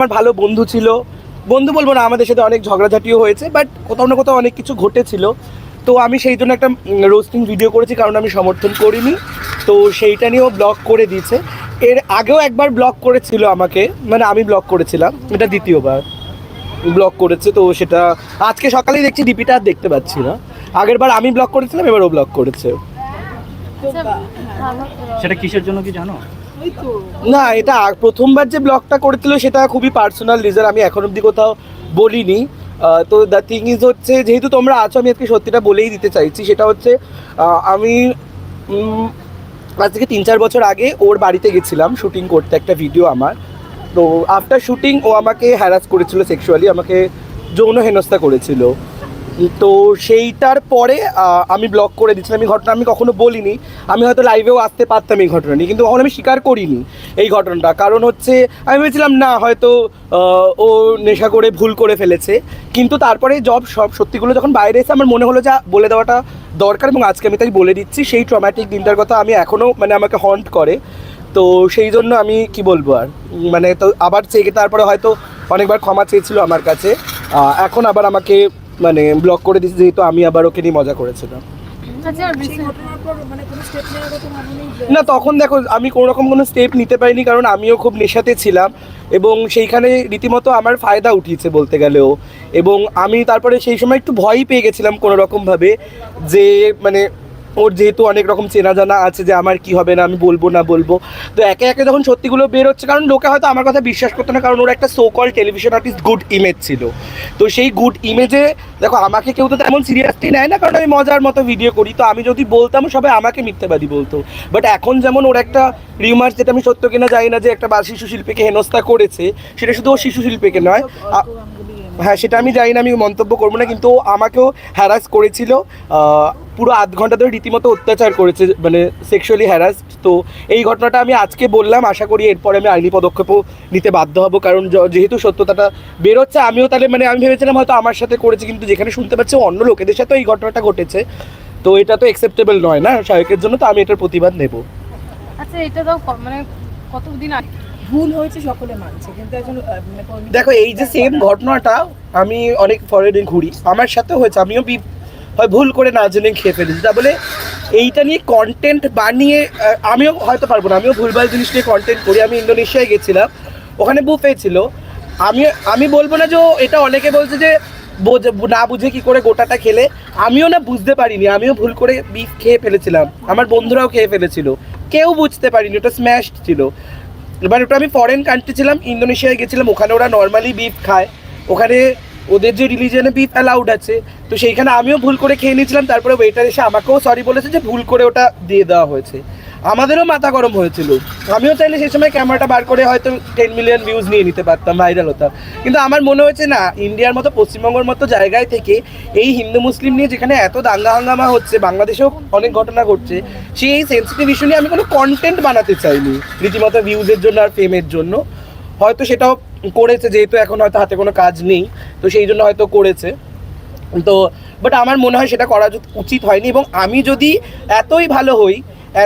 আমার ভালো বন্ধু ছিল, বন্ধু বলবো না, আমাদের সাথে অনেক ঝগড়াঝাটিও হয়েছে, বাট কোথাও না কোথাও অনেক কিছু ঘটেছিল। তো আমি সেই জন্য একটা রোস্টিং ভিডিও করেছি, কারণ আমি সমর্থন করিনি। তো সেইটা নিয়েও ব্লক করে দিয়েছে। এর আগেও একবার ব্লক করেছিল আমাকে, মানে আমি ব্লক করেছিলাম, এটা দ্বিতীয়বার ব্লক করেছে। তো সেটা আজকে সকালেই দেখছি, ডিপিটা আর দেখতে পাচ্ছি না। আগের বার আমি ব্লক করেছিলাম, এবারও ব্লক করেছে। সেটা কিসের জন্য কি জানো? না, এটা প্রথমবার যে ব্লগটা করেছিল সেটা খুবই পার্সোনাল রিজন, আমি এখন অবধি কোথাও বলিনি। তো দ্য থিং ইজ হচ্ছে, যেহেতু তোমরা আছো আমি আজকে সত্যিটা বলেই দিতে চাইছি। সেটা হচ্ছে আমি আজ থেকে 3-4 বছর আগে ওর বাড়িতে গেছিলাম শুটিং করতে একটা ভিডিও আমার। তো আফটার শুটিং ও আমাকে হ্যারাস করেছিল সেক্সুয়ালি, আমাকে যৌন হেনস্থা করেছিল। তো সেইটার পরে আমি ব্লক করে দিচ্ছিলাম। এই ঘটনা আমি কখনো বলিনি, আমি হয়তো লাইভেও আসতে পারতাম এই ঘটনা নিয়ে, কিন্তু কখনো আমি স্বীকার করিনি এই ঘটনাটা। কারণ হচ্ছে আমি ভেবেছিলাম না, হয়তো ও নেশা করে ভুল করে ফেলেছে। কিন্তু তারপরে সব সত্যিগুলো যখন বাইরে এসে আমার মনে হলো যা বলে দেওয়াটা দরকার, এবং আজকে আমি তাই বলে দিচ্ছি। সেই ট্রমাটিক দিনটার কথা আমি এখনও মানে আমাকে হন্ট করে। তো সেই জন্য আমি কি বলবো আর, মানে তো আবার চেয়ে তারপরে হয়তো অনেকবার ক্ষমা চেয়েছিল আমার কাছে, এখন আবার আমাকে মানে ব্লক করে দিয়েছে, যেহেতু আমি আবার ওকে নিয়ে মজা করেছিলাম। না, তখন দেখো আমি কোনো রকম কোনো স্টেপ নিতে পারিনি, কারণ আমিও খুব নেশাতে ছিলাম, এবং সেইখানে রীতিমতো আমার ফায়দা উঠিয়েছে বলতে গেলেও। এবং আমি তারপরে সেই সময় একটু ভয়ই পেয়ে গেছিলাম কোনো রকমভাবে, যে মানে ওর যেহেতু অনেক রকম চেনা জানা আছে, যে আমার কি হবে না, আমি বলবো না বলবো। তো একে একে যখন সত্যিগুলো বের হচ্ছে, কারণ লোকে হয়তো আমার কথা বিশ্বাস করতো না, কারণ ওর একটা so call television artist good image ছিল। তো সেই গুড ইমেজে দেখো আমাকে কেউ তো তেমন সিরিয়াসলি নেয় না, কারণ আমি মজার মতো ভিডিও করি। তো আমি যদি বলতাম সবাই আমাকে মিথ্যাবাদী বলতো। বাট এখন যেমন ওর একটা রিউমার্স, যেটা আমি সত্য কিনা জানি না, যে একটা শিশু শিল্পীকে হেনস্থা করেছে, সেটা শুধু ও শিশু শিল্পীকে নয়, হ্যাঁ সেটা আমি জানি না, আমি মন্তব্য করবো না, কিন্তু আমাকেও হ্যারাস করেছিল। পুরো আধ ঘন্টা ধরে রীতিমতো অত্যাচার করেছে, মানে সেক্সুয়ালি হ্যারাস। তো এই ঘটনাটা আমি আজকে বললাম, আশা করি এরপরে আমি আইনি পদক্ষেপও নিতে বাধ্য হব, কারণ যেহেতু সত্যতাটা বেরোচ্ছে, আমিও তাহলে মানে আমি ভেবেছিলাম হয়তো আমার সাথে করেছে, কিন্তু যেখানে শুনতে পাচ্ছি অন্য লোকেদের সাথেও এই ঘটনাটা ঘটেছে, তো এটা তো অ্যাকসেপ্টেবল নয় না শায়কের জন্য। তো আমি এটার প্রতিবাদ নেব। আচ্ছা, এটা তো মানে কতদিন আগে ভুল হয়েছে, সকলে মানছে, কিন্তু একজন দেখো এই যে সেম ঘটনাটা আমি অনেক ফরেনে ঘুরি, আমার সাথেও হয়েছে, আমিও হয় ভুল করে না জেনে খেয়ে ফেলেছি। তা বলে এইটা নিয়ে কন্টেন্ট বানিয়ে আমিও হয়তো পারবো না, আমিও ভুলভাল জিনিস নিয়ে কন্টেন্ট করি। আমি ইন্দোনেশিয়ায় গেছিলাম, ওখানে বুফে ছিল। আমি বলবো না যে এটা অনেকে বলছে যে না বুঝে কি করে গোটাটা খেলে, আমিও না বুঝতে পারিনি, আমিও ভুল করে বিফ খেয়ে ফেলেছিলাম, আমার বন্ধুরাও খেয়ে ফেলেছিল, কেউ বুঝতে পারিনি, ওটা স্ম্যাশড ছিল। এবার ওটা আমি ফরেন কান্ট্রি ছিলাম, ইন্দোনেশিয়ায় গেছিলাম, ওখানে ওরা নর্মালি বিফ খায়, ওখানে ওদের যে রিলিজিয়নে বিফ অ্যালাউড আছে। তো সেইখানে আমিও ভুল করে খেয়ে নিয়েছিলাম, তারপরে ওয়েটার এসে আমাকেও সরি বলেছে যে ভুল করে ওটা দিয়ে দেওয়া হয়েছে। আমাদেরও মাথা গরম হয়েছিল, আমিও চাইলে সেই সময় ক্যামেরাটা বার করে হয়তো 10 মিলিয়ন ভিউজ নিয়ে নিতে পারতাম, ভাইরাল হতাম। কিন্তু আমার মনে হয়েছে না, ইন্ডিয়ার মতো পশ্চিমবঙ্গের মতো জায়গায় থেকে এই হিন্দু মুসলিম নিয়ে যেখানে এত দাঙ্গা হাঙ্গামা হচ্ছে, বাংলাদেশেও অনেক ঘটনা ঘটছে, সেই সেন্সিটিভ ইস্যু নিয়ে আমি কোনো কন্টেন্ট বানাতে চাইনি রীতিমতো ভিউজের জন্য আর ফেমের জন্য। হয়তো সেটাও করেছে, যেহেতু এখন হয়তো হাতে কোনো কাজ নেই, তো সেই জন্য হয়তো করেছে। তো বাট আমার মনে হয় সেটা করা উচিত হয়নি। এবং আমি যদি এতই ভালো হই,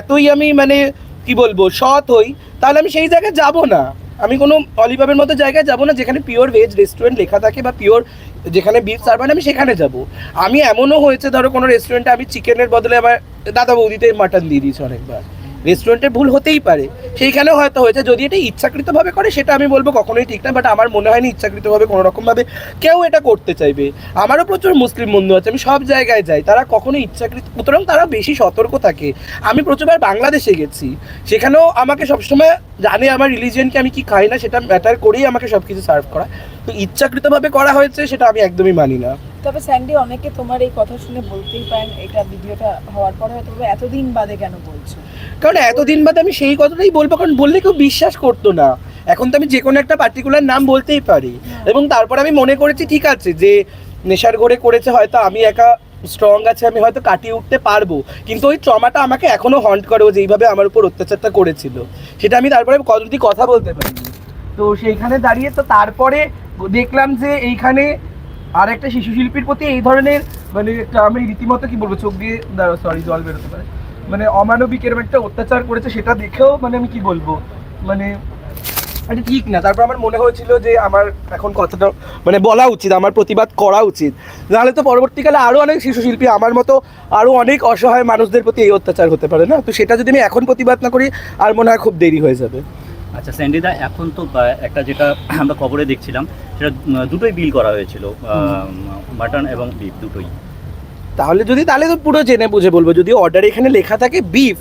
এতই আমি মানে কি বলবো সৎ হই, তাহলে আমি সেই জায়গায় যাব না। আমি কোনো অলিভাবের মতো জায়গায় যাব না যেখানে পিওর ভেজ রেস্টুরেন্ট লেখা থাকে, বা পিওর যেখানে বিফ সার্ভ, আমি সেখানে যাব। আমি এমনও হয়েছে, ধরো কোনো রেস্টুরেন্টে আমি চিকেনের বদলে আমার দাদা বৌদিতে মাটন দিয়ে দিয়েছি অনেকবার। রেস্টুরেন্টের ভুল হতেই পারে, সেইখানেও হয়তো হয়েছে। যদি এটা ইচ্ছাকৃতভাবে করে সেটা আমি বলবো কখনোই ঠিক না, বাট আমার মনে হয়নি ইচ্ছাকৃতভাবে কোনো রকমভাবে কেউ এটা করতে চাইবে। আমারও প্রচুর মুসলিম বন্ধু আছে, আমি সব জায়গায় যাই, তারা কখনো ইচ্ছাকৃত, সুতরাং তারা বেশি সতর্ক থাকে। আমি প্রচুরবার বাংলাদেশে গেছি, সেখানেও আমাকে সবসময় জানে আমার রিলিজিয়নকে আমি কি খাই না সেটা ম্যাটার করেই আমাকে সব কিছু সার্ভ করা। তো ইচ্ছাকৃতভাবে করা হয়েছে সেটা আমি একদমই মানি না। তবে স্যান্ডি, অনেকে তোমার এই কথা শুনে বলতেই পারেন এটা ভিডিওটা হওয়ার পরে হয়তো এতদিন বাদে কেন বলছো। কারণ এতদিন বাদে আমি সেই কথাটাই বলবো, কারণ বললে কেউ বিশ্বাস করতো না। এখন তো আমি যে কোনো একটা পার্টিকুলার নাম বলতেই পারি। এবং তারপর আমি মনে করেছি ঠিক আছে, যে নেশার ঘরে করেছে, হয়তো আমি একা স্ট্রং আছে, আমি হয়তো কাটিয়ে উঠতে পারবো, কিন্তু ওই ট্রমাটা আমাকে এখনো হন্ট করে, ও যেইভাবে আমার উপর অত্যাচারটা করেছিল, সেটা আমি তারপরে যদি কথা বলতে পারি। তো সেইখানে দাঁড়িয়ে তো তারপরে দেখলাম যে এইখানে আর একটা শিশু শিল্পীর প্রতি এই ধরনের মানে আমি রীতিমতো কি বলবো, চোখ দিয়ে সরি জল বেরোতে পারে, মানে অমানবিক এরকম একটা অত্যাচার করেছে, সেটা দেখেও মানে আমি কি বলবো, মানে এটা ঠিক না। তারপর আমার মনে হয়েছিল যে আমার এখন কথাটা মানে বলা উচিত, আমার প্রতিবাদ করা উচিত, নাহলে তো পরবর্তীকালে আরও অনেক শিশু শিল্পী আমার মতো আরও অনেক অসহায় মানুষদের প্রতি এই অত্যাচার হতে পারে না। তো সেটা যদি আমি এখন প্রতিবাদ না করি আর মনে হয় খুব দেরি হয়ে যাবে। আচ্ছা স্যান্ডিদা, এখন তো একটা যেটা আমরা খবরে দেখছিলাম সেটা দুটোই বিল করা হয়েছিল, মাটন এবং বিফ দুটোই। তাহলে তো পুরো জেনে বুঝে বলবো। যদি অর্ডারে এখানে লেখা থাকে বিফ,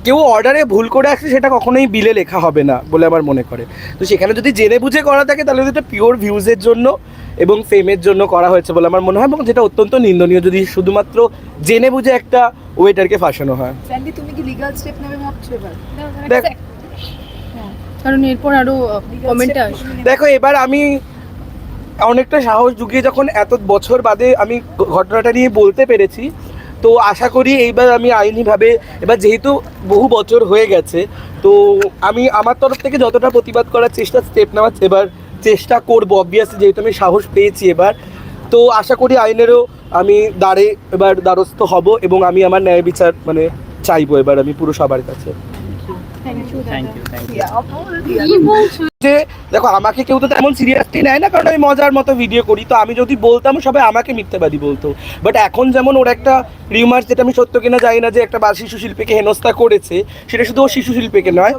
কেউ অর্ডারে ভুল করে আসছে সেটা কখনোই বিলে লেখা হবে না বলে আমার মনে করে। তো সেখানে যদি জেনে বুঝে করা থাকে তাহলে এটা পিওর ভিউজের জন্য এবং ফেমের জন্য করা হয়েছে বলে আমার মনে হয়, এবং যেটা অত্যন্ত নিন্দনীয় যদি শুধুমাত্র জেনে বুঝে একটা ওয়েটারকে ফাঁসানো হয়। স্যান্ডি, তুমি কি লিগ্যাল স্টেপ নেবে ভাবছো এবার? দেখ- কারণ এরপর আরো কমেন্টে আসবে। দেখো, এবার আমি অনেকটা সাহস জুগিয়ে যখন এত বছর বাদে আমি ঘটনাটা নিয়ে বলতে পেরেছি, তো আশা করি এইবার আমি আইনিভাবে, এবার যেহেতু বহু বছর হয়ে গেছে, তো আমি আমার তরফ থেকে যতটা প্রতিবাদ করার স্টেপ নেওয়ার এবার চেষ্টা করবো। অবভিয়াসলি যেহেতু আমি সাহস পেয়েছি এবার, তো আশা করি আইনেরও আমি এবার দ্বারস্থ হব এবং আমি আমার ন্যায় বিচার মানে চাইবো এবার আমি পুরো সবার কাছে। Thank you thank you. কি বলছো? যে দেখো, আমাকে কেউ তো তেমন সিরিয়াসলি নেয় না, কারণ আমি মজার মতো ভিডিও করি। তো আমি যদি বলতাম সবাই আমাকে মিথ্যাবাদী বলতো। বাট এখন যেমন ওর একটা রিউমার, যেটা আমি সত্য কিনা জানি না, যে একটা শিশু শিল্পীকে হেনস্থা করেছে, সেটা শুধু ও শিশু শিল্পীকে নয়,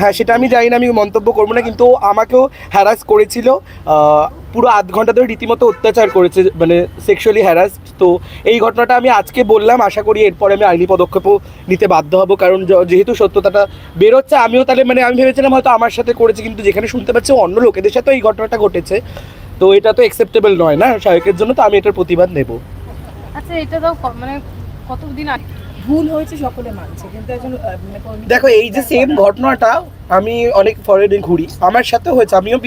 হ্যাঁ সেটা আমি জানি না, আমি মন্তব্য করবো না, কিন্তু ও আমাকেও হ্যারাস করেছিল, পুরো আধ ঘন্টা ধরে রীতিমতো অত্যাচার করেছে, মানে সেক্সুয়ালি হ্যারাস। তো এই ঘটনাটা আমি আজকে বললাম, আশা করি এরপরে আমি আইনি পদক্ষেপও নিতে বাধ্য হব, কারণ যেহেতু সত্যতাটা বেরোচ্ছে, আমিও তাহলে মানে আমি ভেবেছিলাম হয়তো আমার সাথে করেছে, কিন্তু যেখানে শুনতে পাচ্ছি অন্য লোকেদের সাথেও এই ঘটনাটা ঘটেছে, তো এটা তো অ্যাকসেপ্টেবল নয় না শায়কের জন্য, তো আমি এটার প্রতিবাদ নেব। আচ্ছা, এটা তো মানে কতদিন আগে? ভুল হয়েছে সকলে মানছে, কিন্তু একজন মানে দেখো, এই যে সেম ঘটনাটা আমি অনেক ফরেনে ঘুরি, আমার সাথেও হয়েছে, আমিও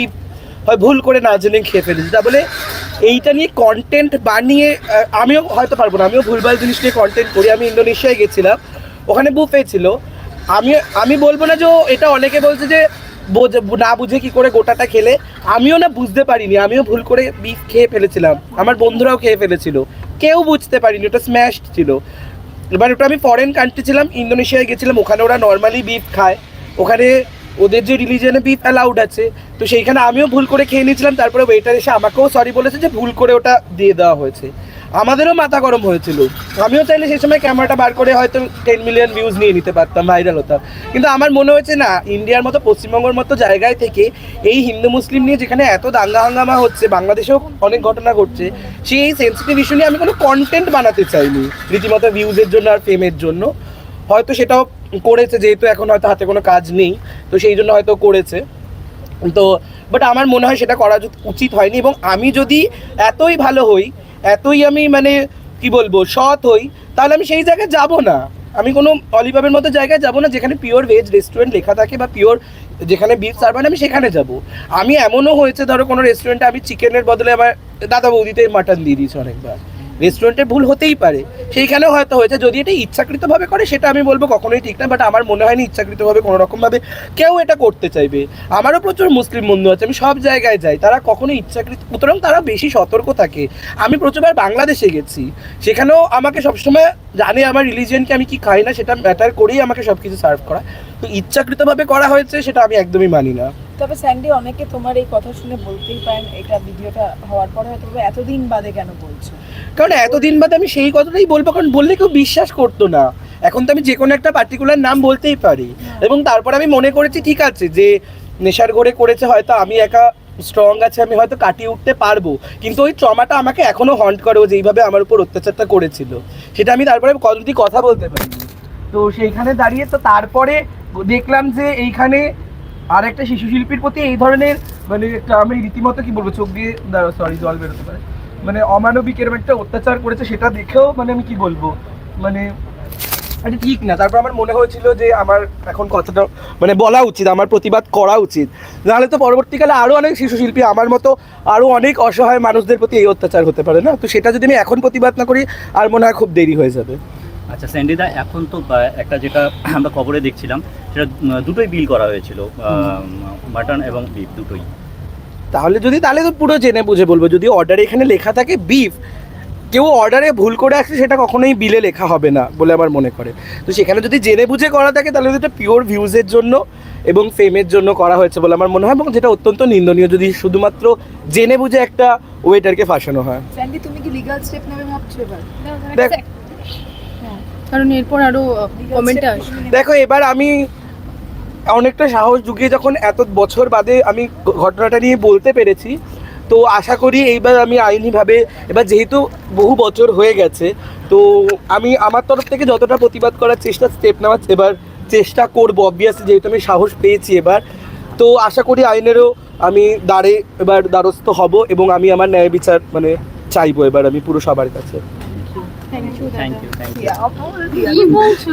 হয় ভুল করে না জেনে খেয়ে ফেলেছি। তা বলে এইটা নিয়ে কন্টেন্ট বানিয়ে আমিও হয়তো পারবো না, আমিও ভুলভাল জিনিস নিয়ে কন্টেন্ট করি। আমি ইন্দোনেশিয়ায় গেছিলাম, ওখানে বুফে ছিল। আমি বলবো না যে এটা অনেকে বলছে যে না বুঝে কি করে গোটাটা খেলে, আমিও না বুঝতে পারিনি, আমিও ভুল করে বিফ খেয়ে ফেলেছিলাম, আমার বন্ধুরাও খেয়ে ফেলেছিল, কেউ বুঝতে পারিনি, ওটা স্ম্যাশড ছিল। এবার ওটা আমি ফরেন কান্ট্রি ছিলাম, ইন্দোনেশিয়ায় গেছিলাম, ওখানে ওরা নর্মালি বিফ খায়, ওখানে ওদের যে রিলিজিয়নে বিফ অ্যালাউড আছে, তো সেইখানে আমিও ভুল করে খেয়ে নিয়েছিলাম। তারপরে ওয়েটার এসে আমাকেও সরি বলেছে যে ভুল করে ওটা দিয়ে দেওয়া হয়েছে। আমাদেরও মাথা গরম হয়েছিল, আমিও চাইলে সেই সময় ক্যামেরাটা বার করে হয়তো 10 মিলিয়ন ভিউজ নিয়ে নিতে পারতাম, ভাইরাল হতাম। কিন্তু আমার মনে হয়েছে না, ইন্ডিয়ার মতো পশ্চিমবঙ্গের মতো জায়গায় থেকে এই হিন্দু মুসলিম নিয়ে যেখানে এত দাঙ্গা হাঙ্গামা হচ্ছে, বাংলাদেশেও অনেক ঘটনা ঘটছে, সেই সেন্সিটিভ ইস্যু নিয়ে আমি কোনো কন্টেন্ট বানাতে চাইনি রীতিমতো ভিউজের জন্য আর ফেমের জন্য। হয়তো সেটাও করেছে, যেহেতু এখন হয়তো হাতে কোনো কাজ নেই, তো সেই জন্য হয়তো করেছে। তো বাট আমার মনে হয় সেটা করা উচিত হয়নি। এবং আমি যদি এতই ভালো হই, এতই আমি মানে কি বলবো সৎ হই, তাহলে আমি সেই জায়গায় যাব না। আমি কোনো অলিভাবের মতো জায়গায় যাব না যেখানে পিওর ভেজ রেস্টুরেন্ট লেখা থাকে বা পিওর যেখানে বিফ সার্ভ হয়, আমি সেখানে যাব। আমি এমনও হয়েছে, ধরো কোনো রেস্টুরেন্টে আমি চিকেনের বদলে আমার দাদা বৌদিতে মাটন দিয়ে দিয়েছি অনেকবার। রেস্টুরেন্টে ভুল হতেই পারে, সেইখানেও হয়তো হয়েছে। যদি এটা ইচ্ছাকৃতভাবে করে সেটা আমি বলবো কখনোই ঠিক না, বাট আমার মনে হয়নি ইচ্ছাকৃতভাবে কোনো রকমভাবে কেউ এটা করতে চাইবে। আমারও প্রচুর মুসলিম বন্ধু আছে, আমি সব জায়গায় যাই, তারা কখনো ইচ্ছাকৃত, সুতরাং তারা বেশি সতর্ক থাকে। আমি প্রচুরবার বাংলাদেশে গেছি, সেখানেও আমাকে সবসময় জানে আমার রিলিজিয়নকে আমি কি খাই না সেটা ম্যাটার করেই আমাকে সব কিছু সার্ভ করা। তো ইচ্ছাকৃতভাবে করা হয়েছে সেটা আমি একদমই মানি না। তবে স্যান্ডি, অনেকে তোমার এই কথা শুনে বলতেই পারেন এটা ভিডিওটা হওয়ার পরে হয়তো এতদিন বাদে কেন বলছো? কারণ এতদিন বাদে আমি সেই কথাটাই বলবো, কারণ বললে কেউ বিশ্বাস করতো না। এখন তো আমি যে কোনো একটা পার্টিকুলার নাম বলতেই পারি। এবং তারপর আমি মনে করেছি ঠিক আছে, যে নেশার ঘরে করেছে, হয়তো আমি একা স্ট্রং আছে, আমি হয়তো কাটিয়ে উঠতে পারবো, কিন্তু ওই ট্রমাটা আমাকে এখনো হন্ট করে, ও যেইভাবে আমার উপর অত্যাচারটা করেছিল, সেটা আমি তারপরে যদি কথা বলতে পারি। তো সেইখানে দাঁড়িয়ে তো তারপরে দেখলাম যে এইখানে আর একটা শিশু শিল্পীর প্রতি এই ধরনের মানে একটা আমি রীতিমতো কি বলবো, চোখ দিয়ে সরি জল বেরোতে পারে, মানে অমানবিক এরকম একটা অত্যাচার করেছে, সেটা দেখেও মানে আমি কি বলবো, মানে এটা ঠিক না। তারপর আমার মনে হয়েছিল যে আমার এখন কথাটা মানে বলা উচিত, আমার প্রতিবাদ করা উচিত, নাহলে তো পরবর্তীকালে আরও অনেক শিশু শিল্পী আমার মতো আরও অনেক অসহায় মানুষদের প্রতি এই অত্যাচার হতে পারে না। তো সেটা যদি আমি এখন প্রতিবাদ না করি আর মনে হয় খুব দেরি হয়ে যাবে। আচ্ছা স্যান্ডিদা, এখন তো একটা যেটা আমরা খবরে দেখছিলাম সেটা দুটোই বিল করা হয়েছিল, মাটন এবং বিফ দুটোই। তাহলে তো পুরো জেনে বুঝে বলবো। যদি অর্ডারে এখানে লেখা থাকে বিফ, কেউ অর্ডারে ভুল করে আসছে সেটা কখনোই বিলে লেখা হবে না বলে আমার মনে করে। তো সেখানে যদি জেনে বুঝে করা থাকে তাহলে এটা পিওর ভিউজের জন্য এবং ফেমের জন্য করা হয়েছে বলে আমার মনে হয়, এবং যেটা অত্যন্ত নিন্দনীয় যদি শুধুমাত্র জেনে বুঝে একটা ওয়েটারকে ফাঁসানো হয়। স্যান্ডি, তুমি কি লিগ্যাল স্টেপ নেবে ভাবছো এবার? দেখ কারণ এরপর আরো কমেন্টে আসবে। দেখো এবার আমি অনেকটা সাহস জুগিয়ে যখন এত বছর বাদে আমি ঘটনাটা নিয়ে বলতে পেরেছি, তো আশা করি এইবার আমি আইনিভাবে, এবার যেহেতু বহু বছর হয়ে গেছে, তো আমি আমার তরফ থেকে যতটা প্রতিবাদ করার স্টেপ নেওয়ার এবার চেষ্টা করবো অবভিয়াসলি, যেহেতু আমি সাহস পেয়েছি এবার। তো আশা করি আইনেরও আমি এবার দ্বারস্থ হব এবং আমি আমার ন্যায় বিচার মানে চাইবো এবার আমি পুরো সবার কাছে। Thank you thank you. কি কি বলছো?